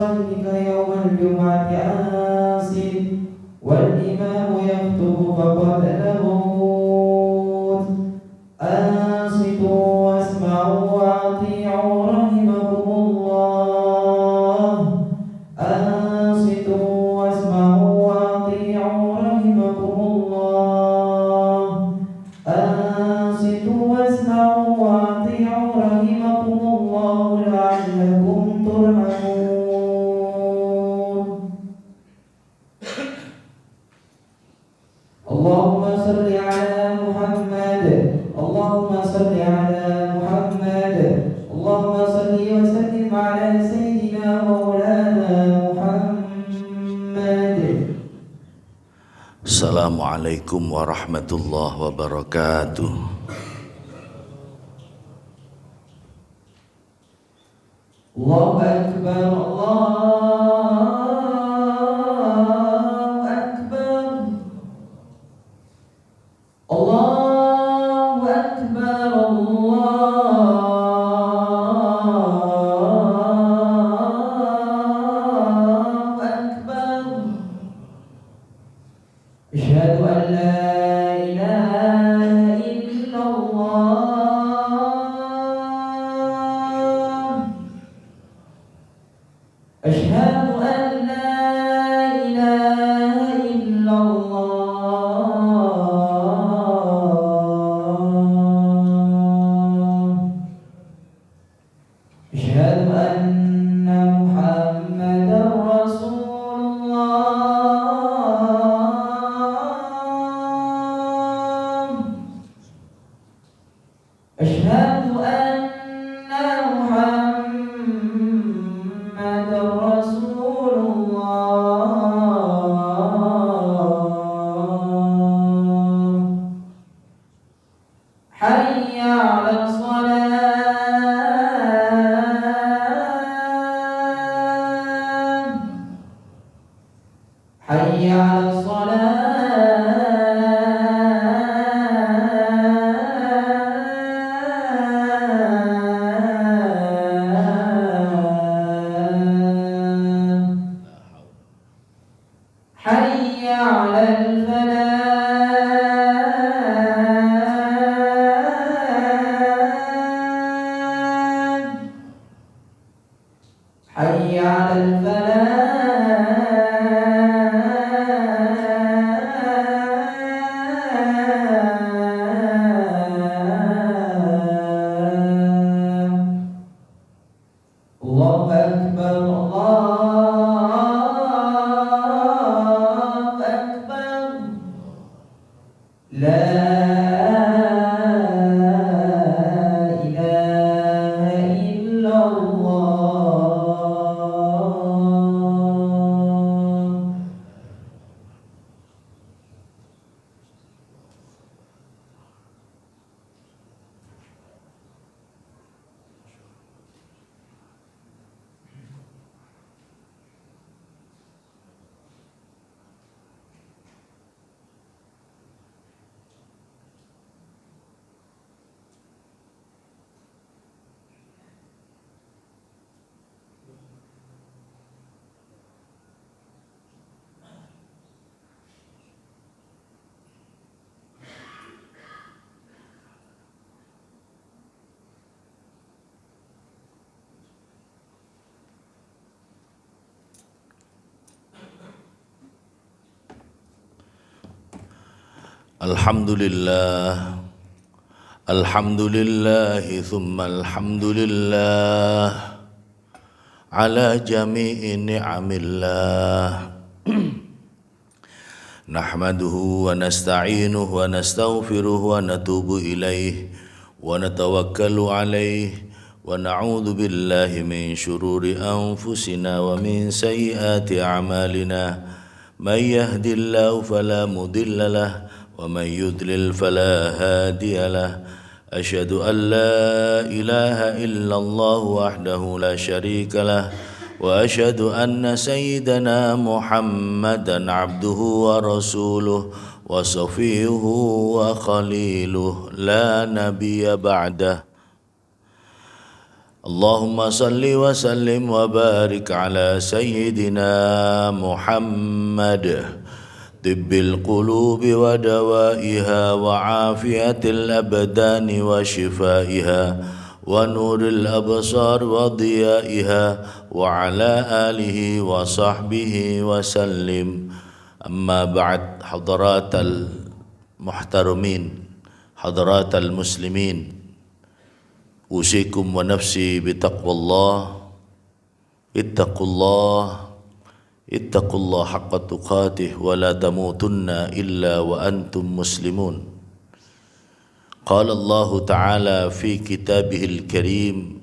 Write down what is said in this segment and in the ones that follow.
بك يوم الجمعة آسف والإمام يخطب فقد نموت أنصتوا واسمعوا وأطيعوا رحمكم الله أنصتوا واسمعوا وأطيعوا رحمكم الله أنصتوا واسمعوا وأطيعوا رحمكم الله لعلكم ترحمون. اللهم صل على محمد اللهم صل على محمد اللهم صل وسلم على سيدنا مولانا محمد. Assalamualaikum warahmatullahi wabarakatuh. Allahu Akbar Allahu Akbar Allahu Akbar. Asyhadu an la ilaha illallah. Asyhadu an la ilaha illallah. Asyhadu anna Muhammadar Rasulullah. Asyhadu anna Muhammadar Rasulullah. Hayya 'alas salat. Hayya 'alas salat. Hayya 'alal falah. Hayya 'alal falah. Allahu Akbar Allahu Akbar. La ilaha illallah. Alhamdulillah, alhamdulillahi thumma alhamdulillah ala jami'i ni'amillah. Nahmaduhu wa nasta'inuhu wa nastaghfiruhu wa natubu ilaih wa natawakkalu alaih wa na'udzu billahi min syururi anfusina wa min sayyiati a'malina. May yahdihillahu fala mudilla lahu wa may yudlil fala hadiya lahu. Asyhadu an la ilaha illallah wahdahu la syarika lahu wa asyhadu anna sayyidana Muhammadan abduhu wa rasuluh wa safiyuhu wa khaliluh la nabiyya ba'dah. Allahumma salli wa sallim wa barik ala sayyidina Muhammad tibbil qulubi wa dawaiha wa afiyatil abdani wa shifaiha wa nuril absar wa diyaiha wa ala alihi wa sahbihi wa sallim. Amma ba'd. Hadaratal muhtaramin, hadaratal muslimin, usikum wa nafsi bitaqwallah. Ittaqullah haqqa tuqatih wa la tamutunna illa wa antum muslimun. Qala Allah Ta'ala fi kitabihil karim,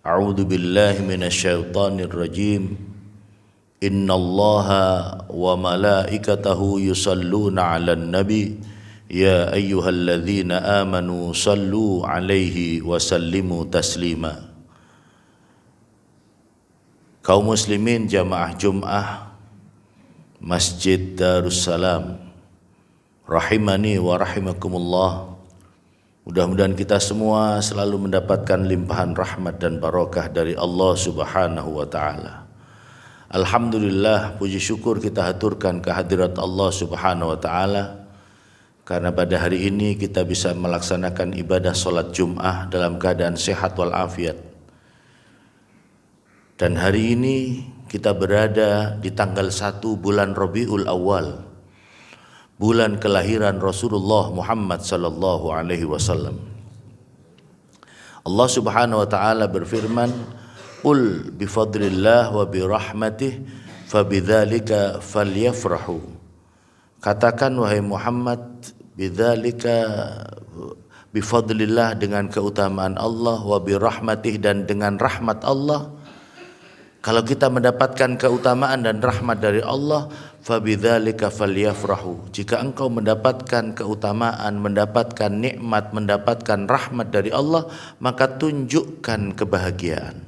a'udzu billahi minasy syaithanir rajim. Innallaha wa malaikatahu yusalluna 'alan nabi ya ayyuhalladzina amanu sallu 'alaihi wa sallimu taslima. Kaum muslimin jamaah Jum'ah Masjid Darussalam rahimani wa rahimakumullah. Mudah-mudahan kita semua selalu mendapatkan limpahan rahmat dan barakah dari Allah Subhanahu wa taala. Alhamdulillah, puji syukur kita haturkan kehadirat Allah Subhanahu wa taala karena pada hari ini kita bisa melaksanakan ibadah salat Jum'ah dalam keadaan sehat walafiat. Dan hari ini kita berada di tanggal 1 bulan Rabiul Awal, bulan kelahiran Rasulullah Muhammad sallallahu alaihi wasallam. Allah Subhanahu wa taala berfirman, "Qul bi fadlillah wa bi rahmatih fabidzalika falyafrahu." Katakan wahai Muhammad, bidzalika bi fadlillah, dengan keutamaan Allah, wa bi rahmatih, dan dengan rahmat Allah. Kalau kita mendapatkan keutamaan dan rahmat dari Allah, fabidzalika falyafrahu. Jika engkau mendapatkan keutamaan, mendapatkan nikmat, mendapatkan rahmat dari Allah, maka tunjukkan kebahagiaan.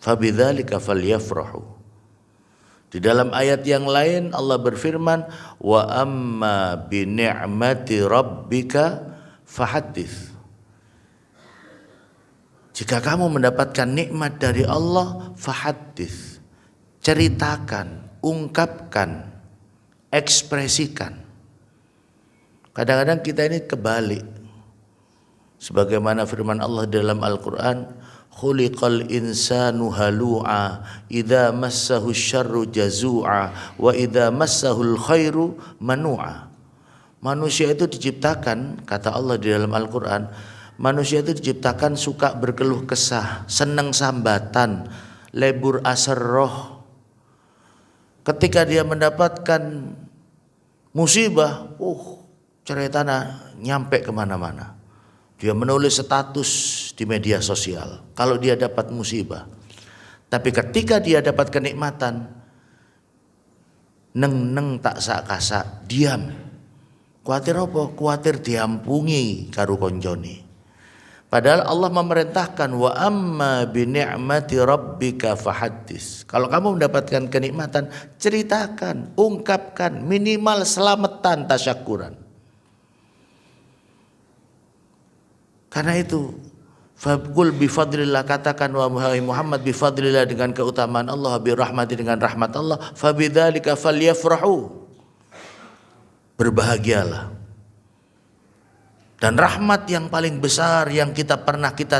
Fabidzalika falyafrahu. Di dalam ayat yang lain Allah berfirman, wa amma bi ni'mati rabbika fahaddits. Jika kamu mendapatkan nikmat dari Allah, fahaddits, ceritakan, ungkapkan, ekspresikan. Kadang-kadang kita ini kebalik. Sebagaimana firman Allah dalam Al-Quran, khuliqal insanu halu'a idza massahu syarru jazu'a wa idza massahul khairu manu'a. Manusia itu diciptakan, kata Allah di dalam Al-Quran, manusia itu diciptakan suka berkeluh kesah, senang sambatan, lebur asar roh. Ketika dia mendapatkan musibah, ceritanya nyampe kemana-mana. Dia menulis status di media sosial kalau dia dapat musibah. Tapi ketika dia dapat kenikmatan, neng tak sak-kasak, diam. Kuatir apa? Kuatir diampungi karo konjoni. Padahal Allah memerintahkan, wa amma bi ni'mati rabbika fahaddits. Kalau kamu mendapatkan kenikmatan, ceritakan, ungkapkan, minimal selamatan, tasyakuran. Karena itu, faqul bi fadlillah, katakan wahai Muhammad, bi fadlillah, dengan keutamaan Allah, bi rahmati, dengan rahmat Allah, fabidzalika falyafrahu, berbahagialah. Dan rahmat yang paling besar yang kita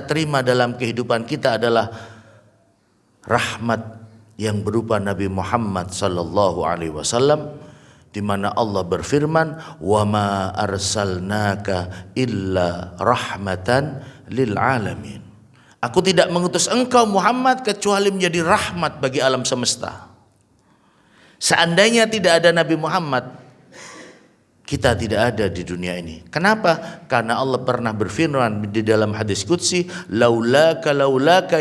terima dalam kehidupan kita adalah rahmat yang berupa Nabi Muhammad sallallahu alaihi wasallam, di mana Allah berfirman, wa ma arsalnaka illa rahmatan lil alamin. Aku tidak mengutus engkau Muhammad kecuali menjadi rahmat bagi alam semesta. Seandainya tidak ada Nabi Muhammad, kita tidak ada di dunia ini. Kenapa? Karena Allah pernah berfirman di dalam hadis qudsi, laulaka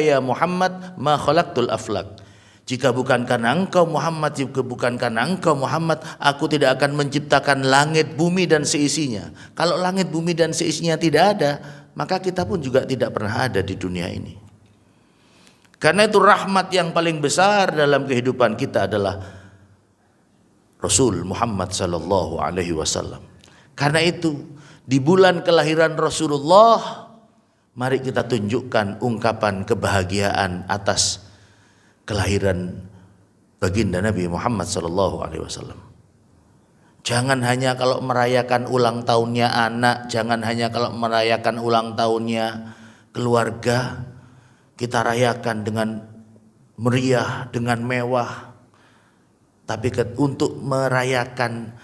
ya Muhammad ma khalaqtul aflak. Jika bukan karena engkau Muhammad, aku tidak akan menciptakan langit, bumi dan seisinya. Kalau langit, bumi dan seisinya tidak ada, maka kita pun juga tidak pernah ada di dunia ini. Karena itu rahmat yang paling besar dalam kehidupan kita adalah Rasul Muhammad sallallahu alaihi wasallam. Karena itu di bulan kelahiran Rasulullah, Mari kita tunjukkan ungkapan kebahagiaan atas kelahiran baginda Nabi Muhammad SAW. Jangan hanya kalau merayakan ulang tahunnya anak, jangan hanya kalau merayakan ulang tahunnya keluarga, kita rayakan dengan meriah, dengan mewah. Tapi untuk merayakan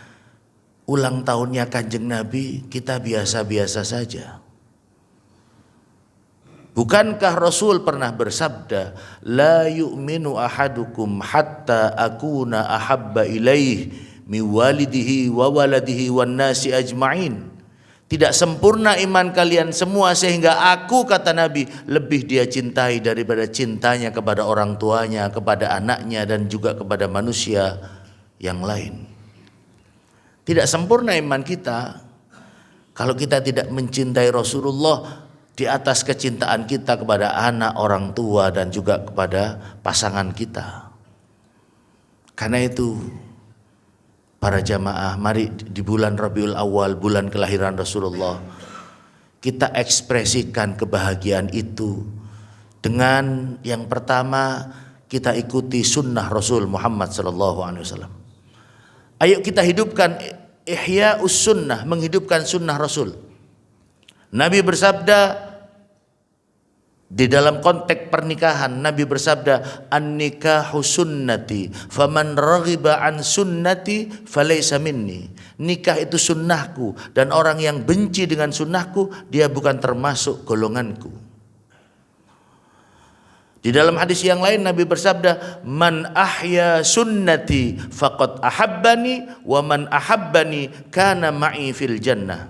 ulang tahunnya Kanjeng Nabi, kita biasa-biasa saja. Bukankah Rasul pernah bersabda, la yu'minu ahadukum hatta akuna ahabba ilaih mi walidihi wa waladihi wan nasi ajma'in. Tidak sempurna iman kalian semua sehingga aku, kata Nabi, lebih dia cintai daripada cintanya kepada orang tuanya, kepada anaknya, dan juga kepada manusia yang lain. Tidak sempurna iman kita kalau kita tidak mencintai Rasulullah di atas kecintaan kita kepada anak, orang tua, dan juga kepada pasangan kita. Karena itu para jamaah, mari di bulan Rabiul Awal, bulan kelahiran Rasulullah, kita ekspresikan kebahagiaan itu dengan yang pertama, kita ikuti sunnah Rasul Muhammad SAW. Ayo kita hidupkan ihya'us sunnah, menghidupkan sunnah Rasul. Nabi bersabda di dalam konteks pernikahan, Nabi bersabda, an-nikahu sunnati, faman raghiba an sunnati falaysa minni. Nikah itu sunnahku, dan orang yang benci dengan sunnahku, dia bukan termasuk golonganku. Di dalam hadis yang lain Nabi bersabda, man ahya sunnati faqad ahabbani, wa man ahabbani kana ma'i fil jannah.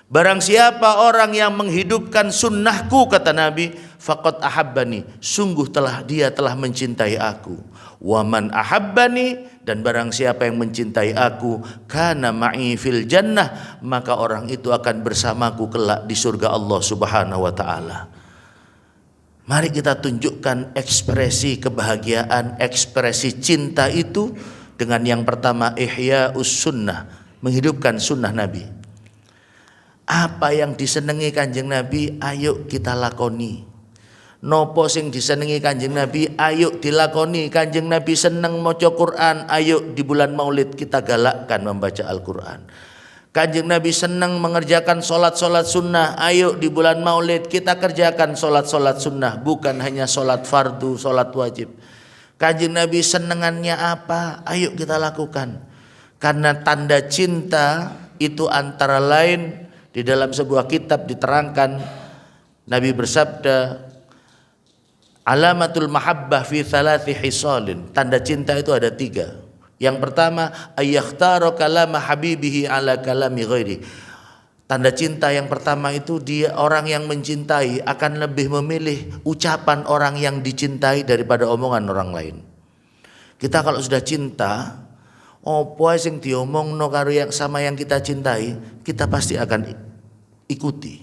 Barang siapa orang yang menghidupkan sunnahku, kata Nabi, faqad ahabbani, sungguh dia telah mencintai aku. Wa man ahabbani, dan barang siapa yang mencintai aku, kana ma'i fil jannah, maka orang itu akan bersamaku kelak di surga Allah Subhanahu wa taala. Mari kita tunjukkan ekspresi kebahagiaan, ekspresi cinta itu dengan yang pertama, ihya'us sunnah, menghidupkan sunnah Nabi. Apa yang disenangi Kanjeng Nabi, ayo kita lakoni. Nopo sing disenangi Kanjeng Nabi, ayo dilakoni. Kanjeng Nabi seneng maca Quran, ayo di bulan Maulid kita galakkan membaca Al-Quran. Kanjeng Nabi seneng mengerjakan solat-solat sunnah, ayo di bulan Maulid kita kerjakan solat-solat sunnah, bukan hanya solat fardu, solat wajib. Kanjeng Nabi senengannya apa, ayo kita lakukan. Karena tanda cinta itu antara lain, di dalam sebuah kitab diterangkan, Nabi bersabda, alamatul mahabbah fi thalathi hisalin. Tanda cinta itu ada 3. Yang pertama, ayyakhtaru kalama habibihi ala kalami ghairi. Tanda cinta yang pertama itu, dia orang yang mencintai akan lebih memilih ucapan orang yang dicintai daripada omongan orang lain. Kita kalau sudah cinta, opo sing diomongno karo yang sama yang kita cintai, kita pasti akan ikuti.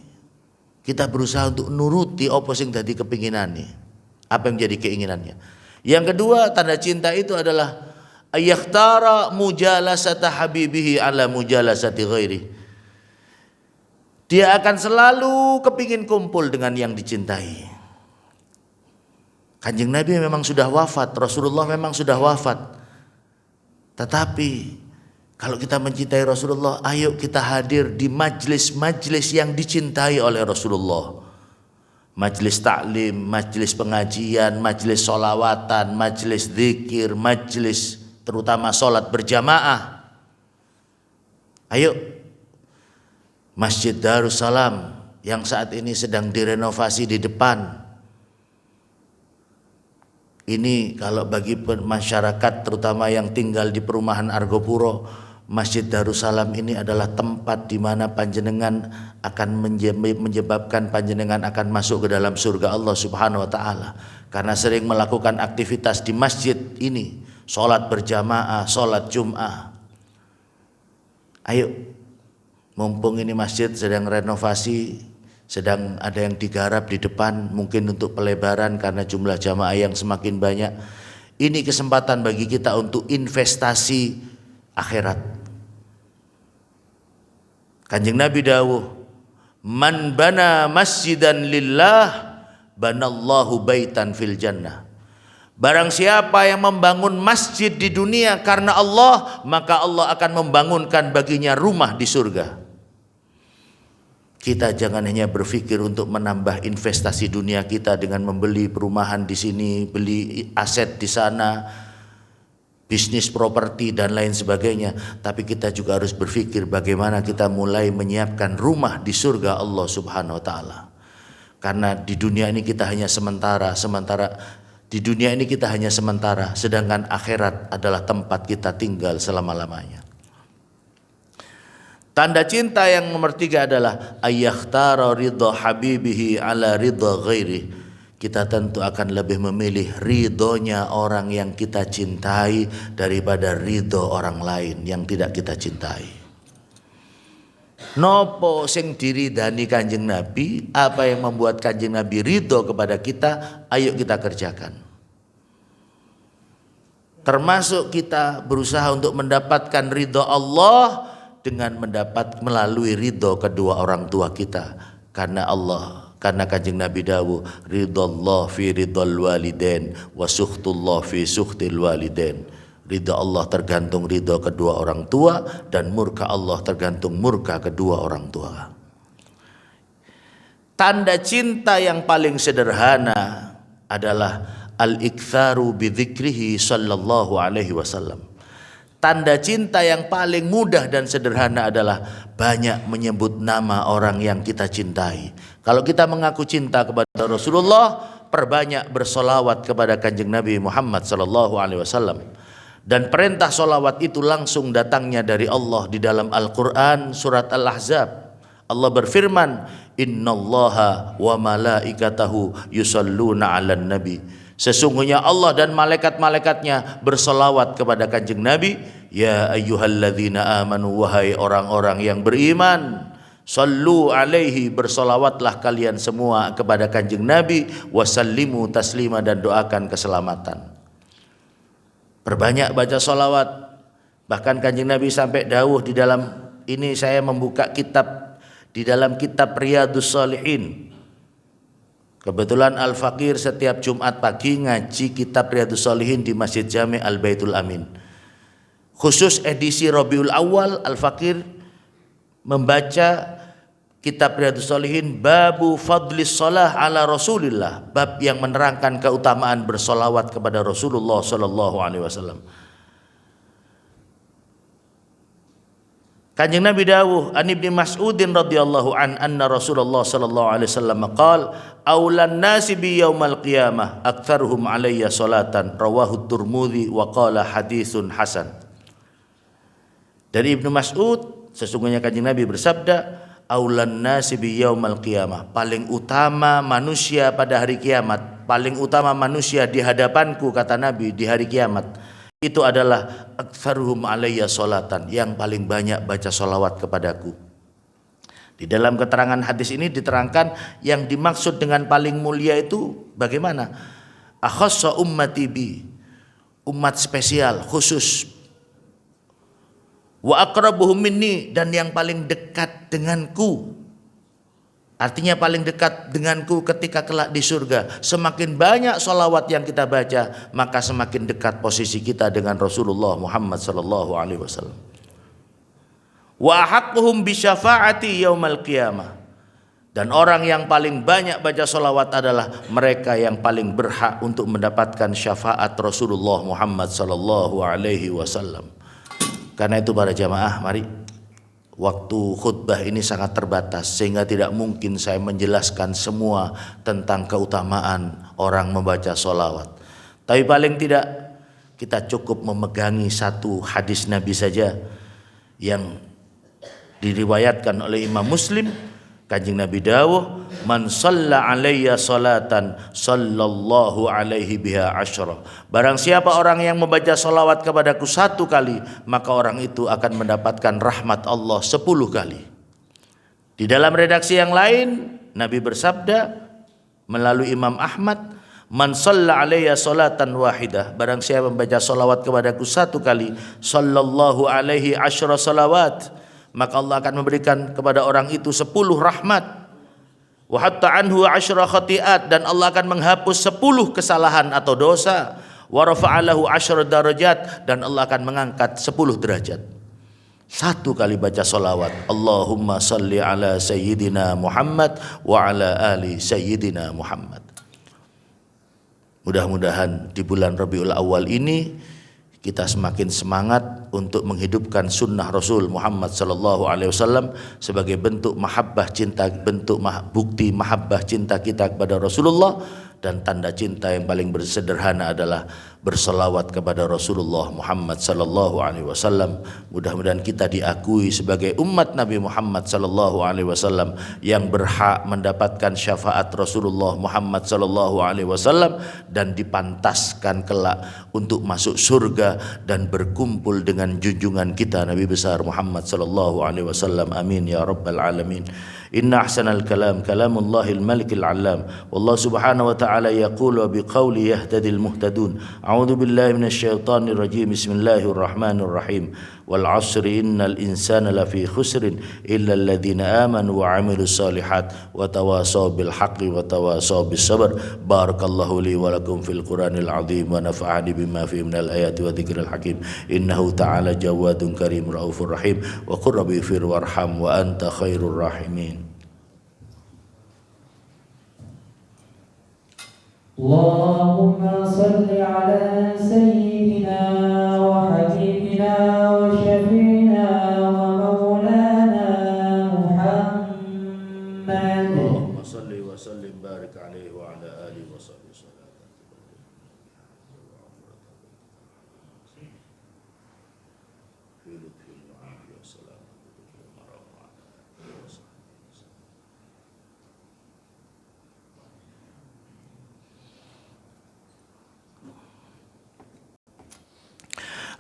Kita berusaha untuk nuruti opo sing dadi kepinginane, apa yang jadi keinginannya. Yang kedua, tanda cinta itu adalah ayakhtara mujalasata habibihi ala mujalasati ghairi. Dia akan selalu kepingin kumpul dengan yang dicintai. Kanjeng Nabi memang sudah wafat, Rasulullah memang sudah wafat. Tetapi kalau kita mencintai Rasulullah, ayo kita hadir di majlis-majlis yang dicintai oleh Rasulullah. Majlis taklim, majlis pengajian, majlis solawatan, majlis zikir, majlis terutama sholat berjamaah. Ayo, Masjid Darussalam yang saat ini sedang direnovasi di depan. Ini kalau bagi masyarakat terutama yang tinggal di perumahan Argopuro, Masjid Darussalam ini adalah tempat di mana panjenengan akan menyebabkan panjenengan akan masuk ke dalam surga Allah Subhanahu wa taala, karena sering melakukan aktivitas di masjid ini, sholat berjamaah, sholat Jum'ah. Ayo, mumpung ini masjid sedang renovasi, sedang ada yang digarap di depan, mungkin untuk pelebaran karena jumlah jamaah yang semakin banyak. Ini kesempatan bagi kita untuk investasi akhirat. Kanjeng Nabi dawuh, Man bana masjidan lillah banallahu baitan fil jannah. Barang siapa yang membangun masjid di dunia karena Allah, maka Allah akan membangunkan baginya rumah di surga. Kita jangan hanya berpikir untuk menambah investasi dunia kita dengan membeli perumahan di sini, beli aset di sana, bisnis properti dan lain sebagainya. Tapi kita juga harus berpikir bagaimana kita mulai menyiapkan rumah di surga Allah Subhanahu wa taala. Karena di dunia ini kita hanya sementara, sedangkan akhirat adalah tempat kita tinggal selama-lamanya. Tanda cinta yang nomor 3 adalah ayyakhtara ridha habibihi ala ridha ghairi. Kita tentu akan lebih memilih ridhonya orang yang kita cintai daripada ridho orang lain yang tidak kita cintai. Nopo sing diridani Kanjeng Nabi, apa yang membuat Kanjeng Nabi ridho kepada kita, ayo kita kerjakan. Termasuk kita berusaha untuk mendapatkan ridho Allah dengan melalui ridho kedua orang tua kita. Karena Kanjeng Nabi dawuh, ridallah fi ridal walidain wa sukhtullah fi sukhtil walidain. Ridha Allah tergantung ridha kedua orang tua, dan murka Allah tergantung murka kedua orang tua. Tanda cinta yang paling sederhana adalah al-iktsaru bi dzikrihi sallallahu alaihi wasallam. Tanda cinta yang paling mudah dan sederhana adalah banyak menyebut nama orang yang kita cintai. Kalau kita mengaku cinta kepada Rasulullah, perbanyak bersolawat kepada Kanjeng Nabi Muhammad sallallahu alaihi wasallam. Dan perintah solawat itu langsung datangnya dari Allah di dalam Al-Quran surat Al-Ahzab. Allah berfirman, innallaha wa malaikatahu yusalluna 'alan nabi. Sesungguhnya Allah dan malaikat-malaikatnya bersolawat kepada Kanjeng Nabi. Ya ayyuhalladzina amanu, wahai orang-orang yang beriman, sallu alaihi, bersolawatlah kalian semua kepada Kanjeng Nabi, wasallimu taslima, dan doakan keselamatan. Perbanyak baca solawat. Bahkan Kanjeng Nabi sampai dawuh di dalam ini, saya membuka kitab di dalam kitab Riyadhus Shalihin. Kebetulan Al-Fakir setiap Jumat pagi ngaji kitab Riyadhus Shalihin di Masjid Jami' Al-Baitul Amin. Khusus edisi Rabiul Awal, Al-Fakir membaca kitab Riyadhus Shalihin babu fadlis shalah ala Rasulillah, bab yang menerangkan keutamaan bersolawat kepada Rasulullah sallallahu alaihi wasallam. Kanjeng Nabi dawuh an Ibnu Mas'udin radhiyallahu anna Rasulullah sallallahu alaihi wasallam qaal aulan nasi bi yaumal qiyamah aktsaruhum alayya salatan, rawahu Tirmidzi wa qala haditsun hasan. Dari Ibnu Mas'ud, sesungguhnya Kanjeng Nabi bersabda, aulan nasi bi yaumal qiyamah, paling utama manusia pada hari kiamat, paling utama manusia di hadapanku, kata Nabi, di hari kiamat itu adalah aktsaruhum alayya salatan, yang paling banyak baca solawat kepadaku. Di dalam keterangan hadis ini diterangkan yang dimaksud dengan paling mulia itu bagaimana? Akhassa ummati bi, umat spesial khusus. Wa aqrabuhum minni, dan yang paling dekat denganku. Artinya paling dekat denganku ketika kelak di surga. Semakin banyak solawat yang kita baca, maka semakin dekat posisi kita dengan Rasulullah Muhammad sallallahu alaihi wasallam. Wa ahaqquhum bi syafaati yaumal qiyamah, dan orang yang paling banyak baca solawat adalah mereka yang paling berhak untuk mendapatkan syafaat Rasulullah Muhammad sallallahu alaihi wasallam. Karena itu para jamaah, mari, waktu khutbah ini sangat terbatas sehingga tidak mungkin saya menjelaskan semua tentang keutamaan orang membaca solawat. Tapi paling tidak kita cukup memegangi satu hadis Nabi saja yang diriwayatkan oleh Imam Muslim. Kanjeng Nabi dawuh, man shalla alayya salatan sallallahu alaihi biha asyra. Barang siapa orang yang membaca salawat kepadaku 1 kali, maka orang itu akan mendapatkan rahmat Allah 10 kali. Di dalam redaksi yang lain, Nabi bersabda melalui Imam Ahmad, man shalla alayya salatan wahidah, barang siapa membaca salawat kepadaku 1 kali, sallallahu alaihi asyra salawat, maka Allah akan memberikan kepada orang itu 10 rahmat. Wa hatta anhu 10 khati'at, dan Allah akan menghapus 10 kesalahan atau dosa. Wa rafa'alahu 10 darajat, dan Allah akan mengangkat 10 derajat. Satu kali baca salawat, Allahumma salli ala sayyidina Muhammad wa ala ali sayyidina Muhammad. Mudah-mudahan di bulan Rabiul Awal ini kita semakin semangat untuk menghidupkan sunnah Rasul Muhammad sallallahu alaihi wasallam sebagai bentuk mahabbah cinta, bukti mahabbah cinta kita kepada Rasulullah. Dan tanda cinta yang paling bersederhana adalah berselawat kepada Rasulullah Muhammad sallallahu alaihi wasallam. Mudah-mudahan kita diakui sebagai umat Nabi Muhammad sallallahu alaihi wasallam yang berhak mendapatkan syafaat Rasulullah Muhammad sallallahu alaihi wasallam dan dipantaskan kelak untuk masuk surga dan berkumpul dengan junjungan kita Nabi besar Muhammad sallallahu alaihi wasallam. Amin ya rabbal alamin. Inna ahsanal kalam kalamullahil malikil alam. Wallahu subhanahu wa ta'ala yaqulu biqawli yahtadil muhtadun. A'udzu billahi minasyaitonir rajim. Bismillahirrahmanirrahim. Wal 'asri innal insana lafi khusrin illa alladhina amanu wa 'amilus solihat wa tawasaw bil haqqi wa tawasaw bis sabr. Barakallahu li wa lakum fil Qur'anil 'azim wa nafa'ani bima fihi minal ayati wa dzikril hakim. Innahu ta'ala jawadun karim raufur rahim. Wa qur rabbi fir warham wa anta khairur rahimin. Allahumma salli ala sayyidina wa habibina wa syafi'ina wa maulana Muhammad. Allahumma salli wa sallim barik alaihi wa ala alihi wa sahbihi sallam.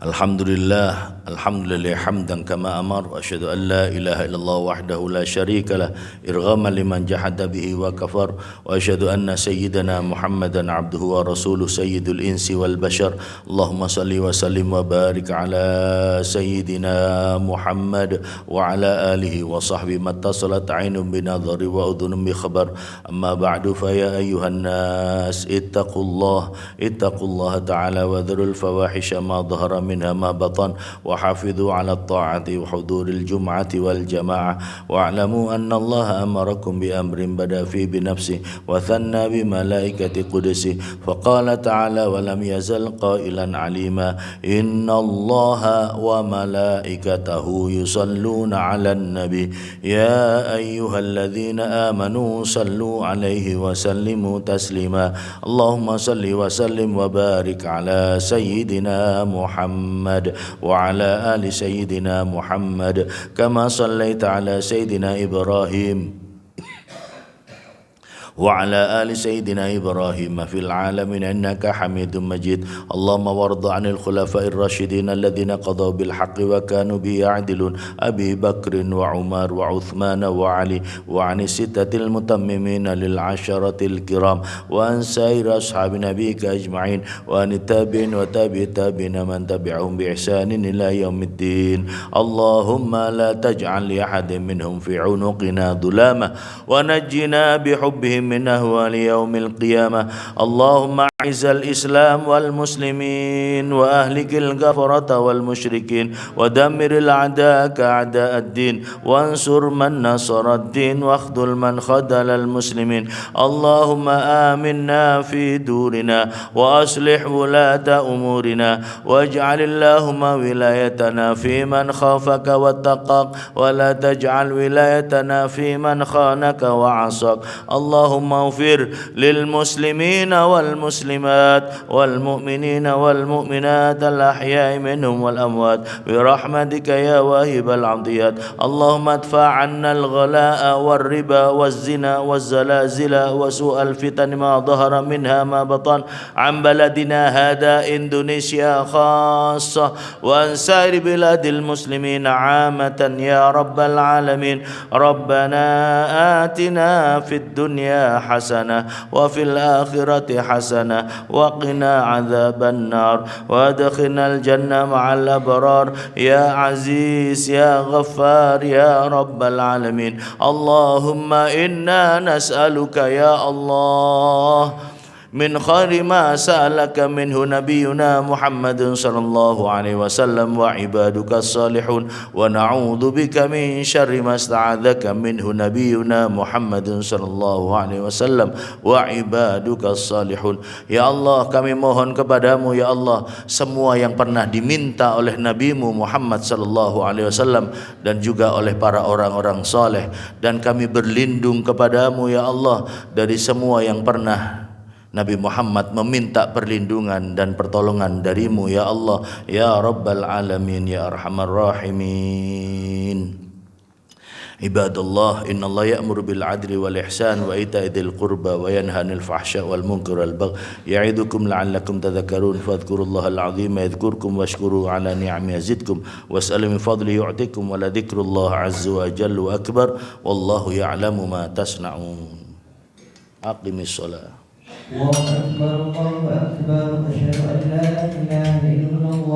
Alhamdulillah, alhamdulillah hamdan kama amar, wa asyhadu an la ilaha illallah wahdahu la syarika lah, irghaman liman jahada bihi wa kafar, wa asyhadu anna sayyidana Muhammadan abduhu wa rasuluh sayyidul insi wal bashar. Allahumma salli wa sallim wa barik ala sayyidina Muhammad wa ala alihi wa sahbihi mattasalat ainun binadhari wa udhunun bi khabar. Amma ba'du, fa ya ayyuhan nas ittaqullaha ta'ala wa dharul fawahisha ma dhahara منها ما بطن وحافظوا على الطاعة وحضور الجمعة والجماعة واعلموا أن الله أمركم بأمر بدأ فيه بنفسه وثنى بملائكة قدسه فقال تعالى ولم يزل قائلا عليما إن الله وملائكته يصلون على النبي يا أيها الذين آمنوا صلوا عليه وسلموا تسليما اللهم صل وسلم وبارك على سيدنا محمد وعلى آل سيدنا محمد كما صليت على سيدنا إبراهيم وعلى آل سيدنا إبراهيم في العالمين إنك حميد مجيد اللهم وارض عن الخلفاء الراشدين الذين قضوا بالحق وكانوا به يعدلون أبي بكر وعمر وعثمان وعلي وعن الستة المتممين للعشرة الكرام وعن سائر أصحاب نبيك أجمعين وعن التابعين وتابع التابعين من تبعهم بإحسان إلى يوم الدين اللهم لا تجعل لأحد منهم في عنقنا ظلامة ونجنا بحبهم من أهوال يوم القيامة اللهم أعز الإسلام والمسلمين وأهلك الكفرة والمشركين ودمر الأعداء أعداء الدين وانصر من نصر الدين واخذل من خذل المسلمين اللهم آمنا في دورنا وأصلح ولاة أمورنا واجعل اللهم ولايتنا في من خافك واتقاك ولا تجعل ولايتنا في من خانك وعصاك اللهم اغفر للمسلمين والمسلمات والمؤمنين والمؤمنات الأحياء منهم والأموات برحمتك يا واهب العطيات اللهم ادفع عنا الغلاء والربا والزنا والزلازل وسوء الفتن ما ظهر منها ما بطن عن بلدنا هذا إندونيسيا خاصة وعن سائر بلاد المسلمين عامة يا رب العالمين ربنا آتنا في الدنيا الدنيا حسنة وفي الآخرة حسنة وقنا عذاب النار وادخلنا الجنة مع الأبرار يا عزيز يا غفار يا رب العالمين. اللهم إنا نسألك يا الله من خير ما سألك منه نبينا محمد صلى الله عليه وسلم وعبادك الصالحون ونعوذ بك من شر ما استعاذك منه نبينا محمد صلى الله عليه وسلم وعبادك الصالحون. Ya Allah, kami mohon kepadamu ya Allah semua yang pernah diminta oleh Nabimu Muhammad sallallahu alaihi wasallam dan juga oleh para orang-orang saleh, dan kami berlindung kepadamu ya Allah dari semua yang pernah Nabi Muhammad meminta perlindungan dan pertolongan darimu ya Allah ya Rabbal Alamin ya Arhamar Rahimin. Ibadallah, innallaha ya'muru bil adli wal ihsan wa ita'i dzil qurba wa yanha 'anil fahsya'i wal munkari wal baghi ya'idukum la'allakum tadhakkarun fadhkurullahal 'azima yadhkurkum washkuru 'ala ni'amihi yazidkum was'alu min fadlihi yu'tikum wa la dzikrullahi 'azza wa jalla akbar wallahu ya'lamu ma tasna'un. Aqimis shalah. الله أكبر الله أكبر أشهد أن لا إله إلا الله